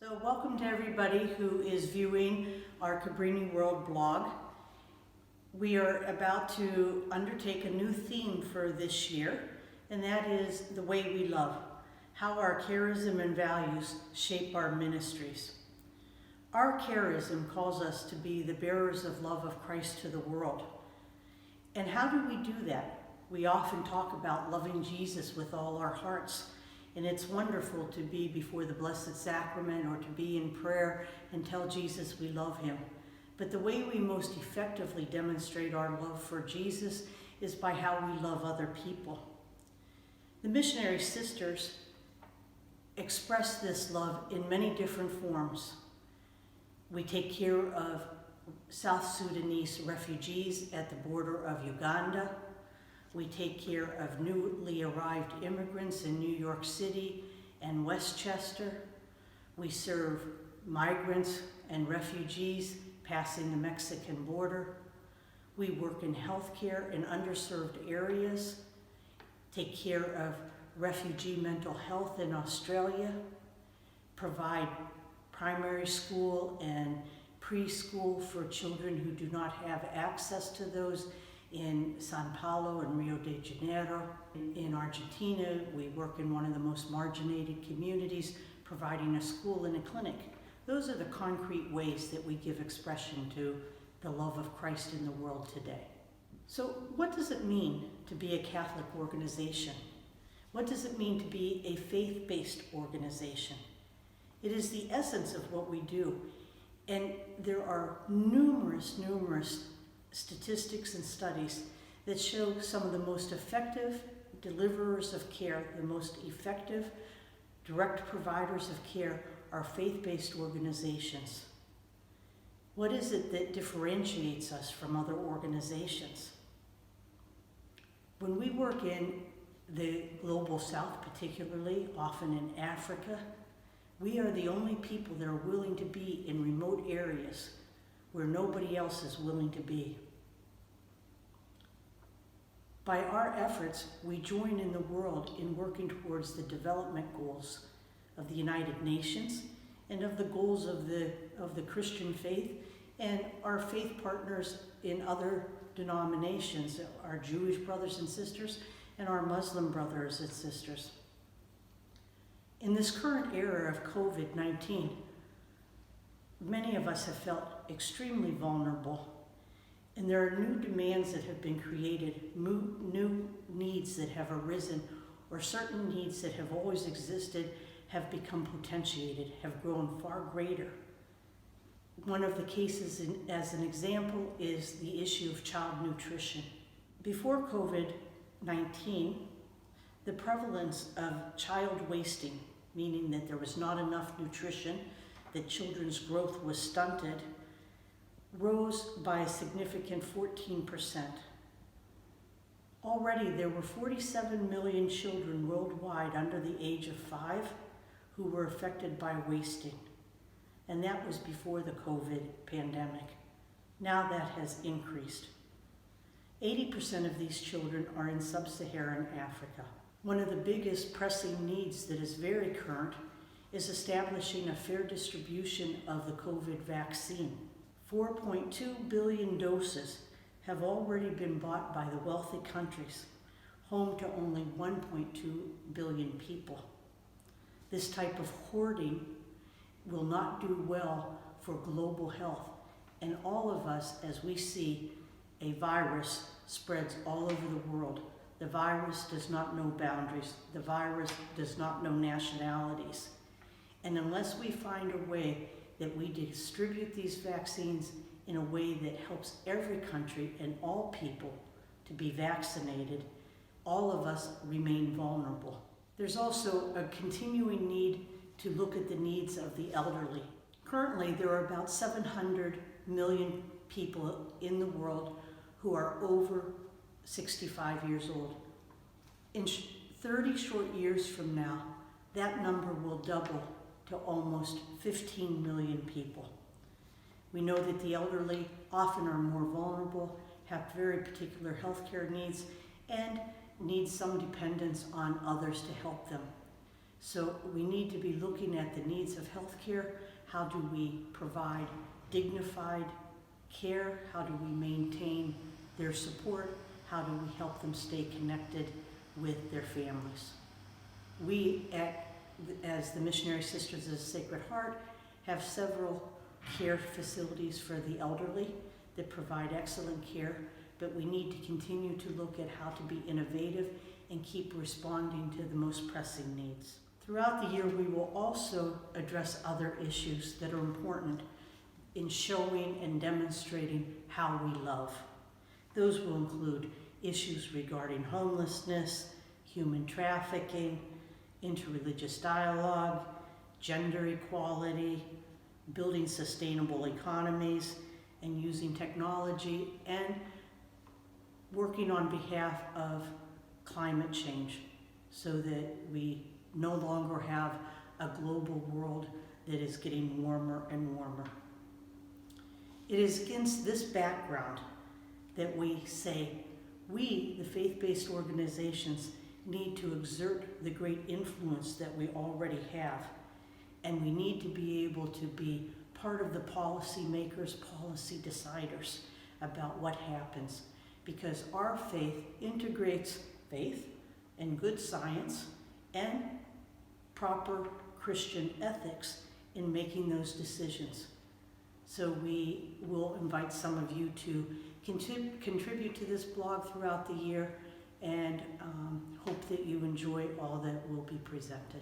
So welcome to everybody who is viewing our Cabrini World blog. We are about to undertake a new theme for this year, and that is the way we love, how our charism and values shape our ministries. Our charism calls us to be the bearers of love of Christ to the world. And how do we do that? We often talk about loving Jesus with all our hearts. And it's wonderful to be before the Blessed Sacrament or to be in prayer and tell Jesus we love him. But the way we most effectively demonstrate our love for Jesus is by how we love other people. The missionary sisters express this love in many different forms. We take care of South Sudanese refugees at the border of Uganda. We take care of newly arrived immigrants in New York City and Westchester. We serve migrants and refugees passing the Mexican border. We work in healthcare in underserved areas, take care of refugee mental health in Australia, provide primary school and preschool for children who do not have access to those in Sao Paulo and Rio de Janeiro. In Argentina, we work in one of the most marginated communities, providing a school and a clinic. Those are the concrete ways that we give expression to the love of Christ in the world today. So what does it mean to be a Catholic organization? What does it mean to be a faith-based organization? It is the essence of what we do. And there are numerous statistics and studies that show some of the most effective deliverers of care, the most effective direct providers of care are faith-based organizations. What is it that differentiates us from other organizations? When we work in the global south, particularly, often in Africa, we are the only people that are willing to be in remote areas where nobody else is willing to be. By our efforts, we join in the world in working towards the development goals of the United Nations and of the goals of the Christian faith and our faith partners in other denominations, our Jewish brothers and sisters and our Muslim brothers and sisters. In this current era of COVID-19, many of us have felt extremely vulnerable, and there are new demands that have been created, new needs that have arisen, or certain needs that have always existed have become potentiated, have grown far greater. One of the cases, as an example, is the issue of child nutrition. Before COVID-19, the prevalence of child wasting, meaning that there was not enough nutrition, that children's growth was stunted, rose by a significant 14%. Already there were 47 million children worldwide under the age of 5 who were affected by wasting. And that was before the COVID pandemic. Now that has increased. 80% of these children are in sub-Saharan Africa. One of the biggest pressing needs that is very current is establishing a fair distribution of the COVID vaccine. 4.2 billion doses have already been bought by the wealthy countries, home to only 1.2 billion people. This type of hoarding will not do well for global health, and all of us, as we see a virus spreads all over the world. The virus does not know boundaries. The virus does not know nationalities. And unless we find a way that we distribute these vaccines in a way that helps every country and all people to be vaccinated, all of us remain vulnerable. There's also a continuing need to look at the needs of the elderly. Currently, there are about 700 million people in the world who are over 65 years old. In 30 short years from now, that number will double to almost 15 million people. We know that the elderly often are more vulnerable, have very particular healthcare needs, and need some dependence on others to help them. So we need to be looking at the needs of healthcare. How do we provide dignified care? How do we maintain their support? How do we help them stay connected with their families? We, as the Missionary Sisters of the Sacred Heart, have several care facilities for the elderly that provide excellent care, but we need to continue to look at how to be innovative and keep responding to the most pressing needs. Throughout the year, we will also address other issues that are important in showing and demonstrating how we love. Those will include issues regarding homelessness, human trafficking, interreligious dialogue, gender equality, building sustainable economies, and using technology, and working on behalf of climate change so that we no longer have a global world that is getting warmer and warmer. It is against this background that we say we, the faith-based organizations, need to exert the great influence that we already have, and we need to be able to be part of the policy makers, policy deciders about what happens, because our faith integrates faith and good science and proper Christian ethics in making those decisions. So we will invite some of you to contribute to this blog throughout the year, and hope that you enjoy all that will be presented.